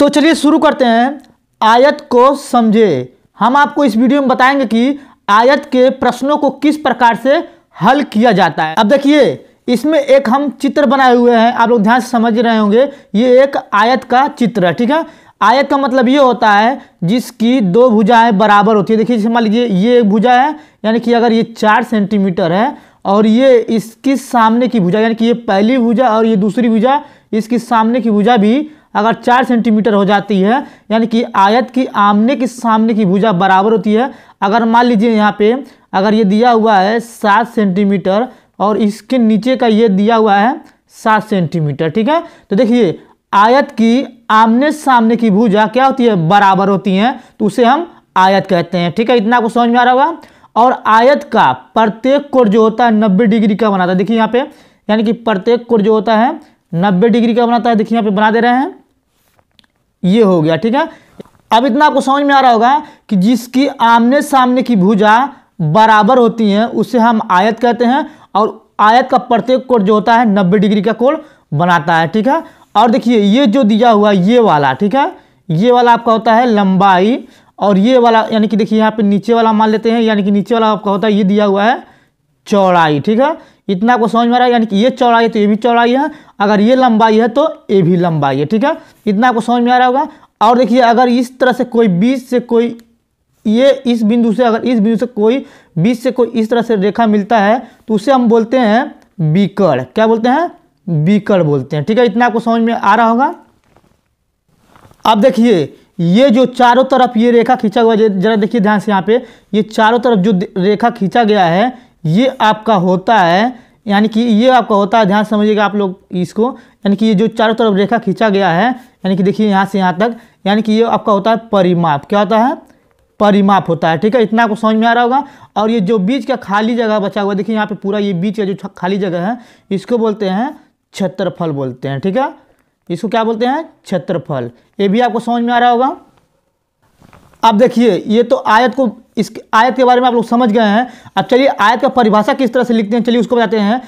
तो चलिए शुरू करते हैं। आयत को समझे। हम आपको इस वीडियो में बताएंगे कि आयत के प्रश्नों को किस प्रकार से हल किया जाता है। अब देखिए, इसमें एक हम चित्र बनाए हुए हैं, आप लोग ध्यान से समझ रहे होंगे। ये एक आयत का चित्र है, ठीक है। आयत का मतलब ये होता है जिसकी दो भुजाएं बराबर होती है। देखिए, जैसे मान लीजिए ये एक भुजा है, यानी कि अगर ये 4 सेंटीमीटर है और ये इसकी सामने की भुजा, यानी कि ये पहली भुजा और ये दूसरी भुजा, इसकी सामने की भुजा भी अगर 4 सेंटीमीटर हो जाती है, यानी कि आयत की आमने की सामने की भुजा बराबर होती है। अगर मान लीजिए यहाँ पे अगर ये दिया हुआ है 7 सेंटीमीटर और इसके नीचे का ये दिया हुआ है 7 सेंटीमीटर, ठीक है। तो देखिए, आयत की आमने सामने की भुजा क्या होती है, बराबर होती हैं, तो उसे हम आयत कहते हैं, ठीक है। इतना आपको समझ में आ रहा होगा। और आयत का प्रत्येक कोण जो होता है 90 डिग्री का बनाता है। देखिए यहाँ पे, यानी कि प्रत्येक कोण जो होता है 90 डिग्री का बनाता है। देखिए यहाँ पे बना दे रहे हैं, ये हो गया, ठीक है। अब इतना आपको समझ में आ रहा होगा कि जिसकी आमने सामने की भुजा बराबर होती हैं उसे हम आयत कहते हैं। और आयत का प्रत्येक कोण जो होता है 90 डिग्री का कोण बनाता है, ठीक है। और देखिए, ये जो दिया हुआ ये वाला, ठीक है, ये वाला आपका होता है लंबाई, और ये वाला यानी कि देखिए यहाँ पे नीचे वाला मान लेते हैं, यानी कि नीचे वाला आपका होता है ये दिया हुआ है चौड़ाई, ठीक है। इतना आपको समझ में आ रहा है, यानी कि ये चौड़ाई है तो ये भी चौड़ाई है, अगर ये लंबाई है तो ये भी लंबाई है, ठीक है। इतना आपको समझ में आ रहा होगा। और देखिए, अगर इस तरह से कोई बीच से कोई ये इस बिंदु से, अगर इस बिंदु से कोई बीच से कोई इस तरह से रेखा मिलता है तो उसे हम बोलते हैं बीकड़। क्या बोलते हैं, बीकड़ बोलते हैं, ठीक है। इतना आपको समझ में आ रहा होगा। अब देखिए, ये जो चारों तरफ ये रेखा खींचा हुआ है, जरा देखिए ध्यान से, यहाँ पे ये चारों तरफ जो रेखा खींचा गया है ये आपका होता है, यानी कि ये आपका होता है, ध्यान समझिएगा आप लोग इसको, यानी कि ये जो चारों तरफ रेखा खींचा गया है, यानी कि देखिए यहाँ से यहाँ तक, यानी कि ये आपका होता है परिमाप। क्या होता है, परिमाप होता है, ठीक है। इतना आपको समझ में आ रहा होगा। और ये जो बीच का खाली जगह बचा हुआ, देखिए यहाँ पे पूरा ये बीच का जो खाली जगह है इसको बोलते हैं क्षेत्रफल बोलते हैं, ठीक है। इसको क्या बोलते हैं, क्षेत्रफल। ये भी आपको समझ में आ रहा होगा। अब देखिए, ये तो आयत को, इस आयत के बारे में आप लोग समझ गए हैं। अब चलिए आयत का परिभाषा किस तरह से लिखते हैं, चलिए उसको बताते हैं।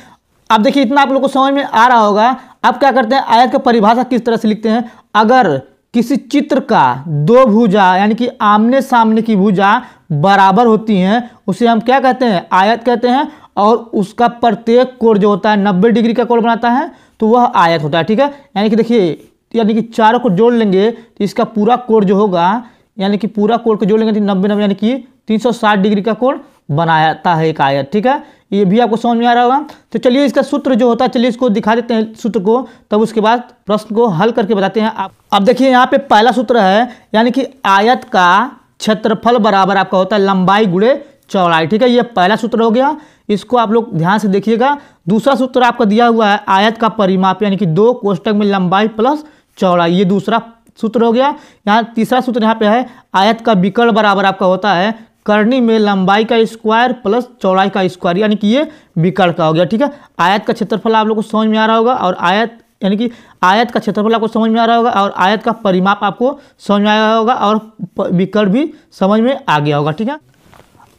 अब देखिए, इतना आप लोग को समझ में आ रहा होगा। अब क्या करते हैं, आयत का परिभाषा किस तरह से लिखते हैं। अगर किसी चित्र का दो भुजा, यानी कि आमने सामने की भुजा बराबर होती हैं, उसे हम क्या कहते हैं, आयत कहते हैं। और उसका प्रत्येक कोण जो होता है 90 डिग्री का कोण बनाता है, तो वह आयत होता है, ठीक है। यानी कि देखिए, यानी कि चारों को जोड़ लेंगे तो इसका पूरा कोण जो होगा, यानी कि पूरा कोण को जोड़ लेंगे तो 90 यानी कि 360 डिग्री का कोण बनाता है एक आयत, ठीक है। ये भी आपको समझ में आ रहा होगा। तो चलिए इसका सूत्र जो होता है, चलिए इसको दिखा देते हैं सूत्र को, तब उसके बाद प्रश्न को हल करके बताते हैं आप। अब देखिए यहाँ पे पहला सूत्र है, यानी कि आयत का क्षेत्रफल बराबर आपका होता है लंबाई गुणे चौड़ाई, ठीक है। ये पहला सूत्र हो गया, इसको आप लोग ध्यान से देखिएगा। दूसरा सूत्र आपका दिया हुआ है आयत का परिमाप, यानी कि 2 कोष्टक में लंबाई प्लस चौड़ाई, ये दूसरा सूत्र हो गया। यहाँ तीसरा सूत्र यहाँ पे है आयत का विकर्ण बराबर आपका होता है करनी में लंबाई का स्क्वायर प्लस चौड़ाई का स्क्वायर, यानी कि ये विकर्ण का हो गया, ठीक है। आयत का क्षेत्रफल आप लोग को समझ में आ रहा होगा, और आयत यानी कि आयत का क्षेत्रफल आपको समझ में आ रहा होगा, और आयत का परिमाप आपको समझ में आया होगा, और विकर्ण भी समझ में आ गया होगा, ठीक है।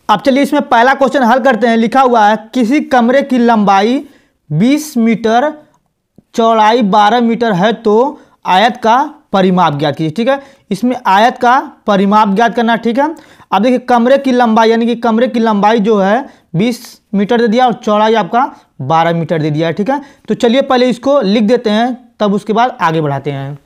अब चलिए इसमें पहला क्वेश्चन हल करते हैं। लिखा हुआ है किसी कमरे की लंबाई 20 मीटर चौड़ाई 12 मीटर है तो आयत का परिमाप ज्ञात कीजिए, ठीक है। इसमें आयत का परिमाप ज्ञात करना, ठीक है। अब देखिए, कमरे की लंबाई, यानी कि कमरे की लंबाई जो है 20 मीटर दे दिया और चौड़ाई आपका 12 मीटर दे दिया है, ठीक है। तो चलिए पहले इसको लिख देते हैं, तब उसके बाद आगे बढ़ाते हैं।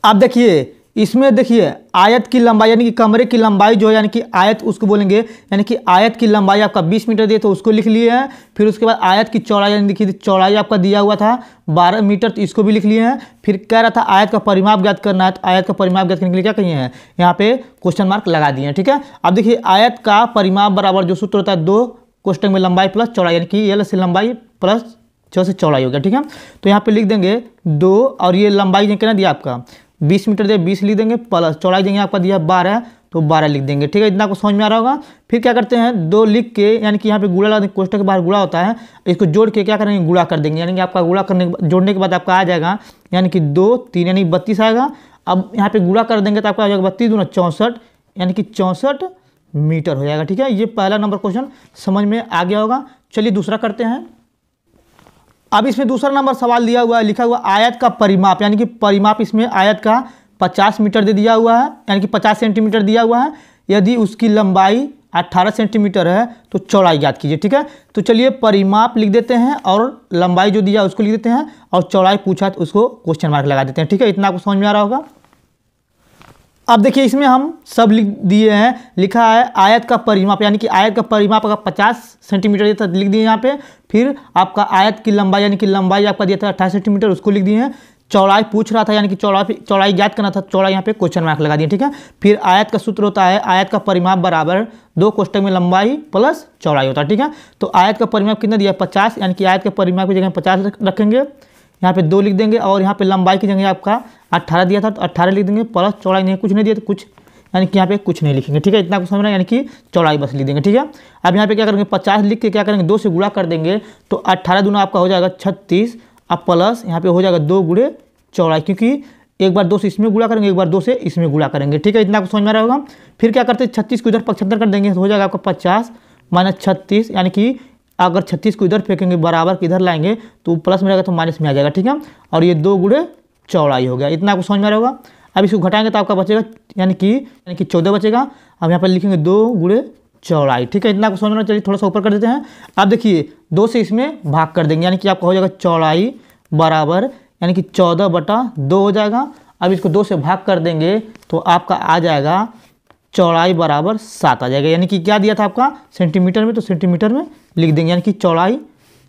अब देखिए, इसमें देखिए आयत की लंबाई, यानी कि कमरे की लंबाई जो है, यानी कि आयत उसको बोलेंगे, यानी कि आयत की लंबाई आपका 20 मीटर दिए तो उसको लिख लिए हैं। फिर उसके बाद आयत की चौड़ाई, यानी देखिए चौड़ाई आपका दिया हुआ था 12 मीटर, तो इसको भी लिख लिए हैं। फिर कह रहा था आयत का परिमाप ज्ञात करना है, तो आयत का परिमाप ज्ञात करने के लिए क्या कहिए हैं, यहाँ पे क्वेश्चन मार्क लगा दिए हैं, ठीक है। अब देखिए, आयत का परिमाप बराबर जो सूत्र होता है 2 कोष्टक में लंबाई प्लस चौड़ाई, यानी कि L से लंबाई प्लस 6 से चौड़ाई हो गया, ठीक है। तो यहाँ पे लिख देंगे 2, और ये लंबाई कितना दिया आपका 20 मीटर दे 20 लिख देंगे, प्लस चौड़ाई देंगे आपका दिया 12 तो 12 लिख देंगे, ठीक है। इतना आपको समझ में आ रहा होगा। फिर क्या करते हैं, 2 लिख के, यानी कि यहाँ पे गुणा लगा देंगे, कोष्टक के बाहर गुणा होता है, इसको जोड़ के क्या करेंगे, गुणा कर देंगे, यानी कि आपका गुणा करने जोड़ने के बाद आपका आ जाएगा, यानी कि 2 3 यानी 32 आएगा। अब यहाँ पे गुणा कर देंगे तो आपका आ जाएगा 32 दूना 64, यानी कि 64 मीटर हो जाएगा, ठीक है। ये पहला नंबर क्वेश्चन समझ में आ गया होगा। चलिए दूसरा करते हैं। अब इसमें दूसरा नंबर सवाल दिया हुआ है, लिखा हुआ आयत का परिमाप, यानी कि परिमाप इसमें आयत का 50 मीटर दे दिया हुआ है, यानी कि 50 सेंटीमीटर दिया हुआ है। यदि उसकी लंबाई 18 सेंटीमीटर है तो चौड़ाई ज्ञात कीजिए। ठीक है, तो चलिए परिमाप लिख देते हैं और लंबाई जो दिया उसको लिख देते हैं और चौड़ाई पूछा तो उसको क्वेश्चन मार्क लगा देते हैं। ठीक है, इतना आपको समझ में आ रहा होगा। अब देखिए इसमें हम सब लिख दिए हैं, लिखा है आयत का परिमाप, यानी कि आयत का परिमाप अगर 50 सेंटीमीटर दिया था लिख दिए यहाँ पे। फिर आपका आयत की लंबाई, यानी कि लंबाई आपका दिया था 28 सेंटीमीटर, उसको लिख दिए हैं। चौड़ाई पूछ रहा था, यानी कि चौड़ाई ज्ञात करना था, चौड़ाई यहाँ पे क्वेश्चन मार्क लगा दिए। ठीक है, फिर आयत का सूत्र होता है आयत का परिमाप बराबर 2 कोष्टक में लंबाई प्लस चौड़ाई होता है। ठीक है, तो आयत का परिमाप कितना दिया 50, यानी कि आयत के परिमाप की जगह 50 रखेंगे, यहाँ पे 2 लिख देंगे और यहाँ पे लंबाई की जगह आपका 18 दिया था तो 18 लिख देंगे, प्लस चौड़ाई नहीं, कुछ नहीं दिया तो कुछ, यानी कि यहाँ पे कुछ नहीं लिखेंगे। ठीक है, इतना कुछ समझना, यानी कि चौड़ाई बस लिख देंगे। ठीक है, अब यहाँ पे क्या करेंगे 50 लिख के क्या करेंगे 2 से गुणा कर देंगे तो 18 दूना आपका हो जाएगा 36, अब प्लस यहाँ पे हो जाएगा 2 गुणे चौड़ाई, क्योंकि एक बार 2 से इसमें गुणा करेंगे, एक बार 2 से इसमें गुणा करेंगे। ठीक है, इतना आपको समझ में आ रहा होगा। फिर क्या करते हैं 36 को इधर पक्षांतर कर देंगे तो हो जाएगा आपका 50 माइनस 36, यानी कि अगर 36 को इधर फेंकेंगे बराबर के इधर लाएंगे तो प्लस में रहेगा तो माइनस में आ जाएगा। ठीक है, और ये 2 गुणे चौड़ाई हो गया, इतना आपको समझ में आ रहा होगा। अब इसको घटाएंगे तो आपका बचेगा यानी कि 14 बचेगा। अब यहाँ पर लिखेंगे 2 गुणे चौड़ाई। ठीक है, इतना आपको समझ में। चलिए थोड़ा सा ऊपर कर देते हैं। अब देखिए 2 से इसमें भाग कर देंगे, यानी कि आपका हो जाएगा चौड़ाई बराबर यानी कि 14/2 हो जाएगा। अब इसको 2 से भाग कर देंगे तो आपका आ जाएगा चौड़ाई बराबर 7 आ जाएगा, यानी कि क्या दिया था आपका सेंटीमीटर में, तो सेंटीमीटर में लिख देंगे, यानी कि चौड़ाई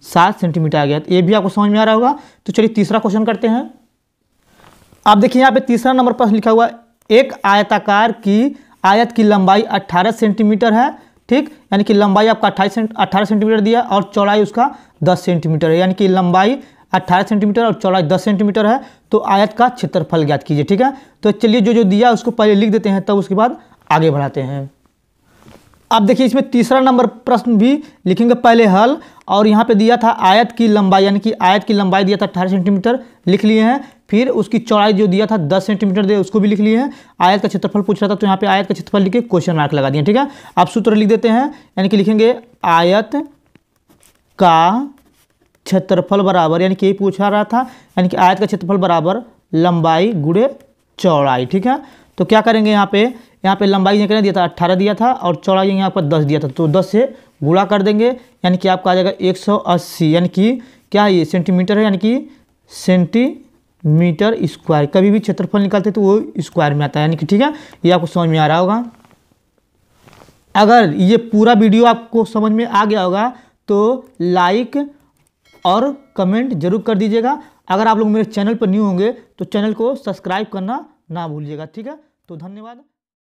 7 सेंटीमीटर आ गया। तो ये भी आपको समझ में आ रहा होगा। तो चलिए तीसरा क्वेश्चन करते हैं। आप देखिए यहाँ पे तीसरा नंबर पर लिखा हुआ एक आयताकार की आयत की लंबाई 18 सेंटीमीटर है। ठीक, यानी कि लंबाई आपका 18 सेंटीमीटर दिया और चौड़ाई उसका 10 सेंटीमीटर है, यानी कि लंबाई 18 सेंटीमीटर और चौड़ाई 10 सेंटीमीटर है। तो आयत का क्षेत्रफल ज्ञात कीजिए। ठीक है, तो चलिए जो दिया उसको पहले लिख देते हैं, तब उसके बाद आगे बढ़ाते हैं। अब देखिए इसमें तीसरा नंबर प्रश्न भी लिखेंगे पहले हल, और यहाँ पे दिया था आयत की लंबाई, यानी कि आयत की लंबाई दिया था 18 सेंटीमीटर लिख लिए हैं। फिर उसकी चौड़ाई जो दिया था 10 सेंटीमीटर दिया उसको भी लिख लिए हैं। आयत का क्षेत्रफल पूछ रहा था तो यहाँ पे आयत का क्षेत्रफल लिख के क्वेश्चन मार्क लगा दिए। ठीक है, आप सूत्र लिख देते हैं, यानी कि लिखेंगे आयत का क्षेत्रफल बराबर, यानी कि यही पूछा रहा था, यानी कि आयत का क्षेत्रफल बराबर लंबाई गुणे चौड़ाई। ठीक है, तो क्या करेंगे यहाँ पे लंबाई कितना दिया था 18 दिया था और चौड़ाई यहाँ पर 10 दिया था, तो 10 से गुणा कर देंगे, यानी कि आपका आ जाएगा 180, यानी कि क्या है ये सेंटीमीटर है, यानी कि सेंटीमीटर स्क्वायर। कभी भी क्षेत्रफल निकालते तो वो स्क्वायर में आता है, यानी कि ठीक है, ये आपको समझ में आ रहा होगा। अगर ये पूरा वीडियो आपको समझ में आ गया होगा तो लाइक और कमेंट जरूर कर दीजिएगा। अगर आप लोग मेरे चैनल पर न्यू होंगे तो चैनल को सब्सक्राइब करना ना भूलिएगा। ठीक है, तो धन्यवाद।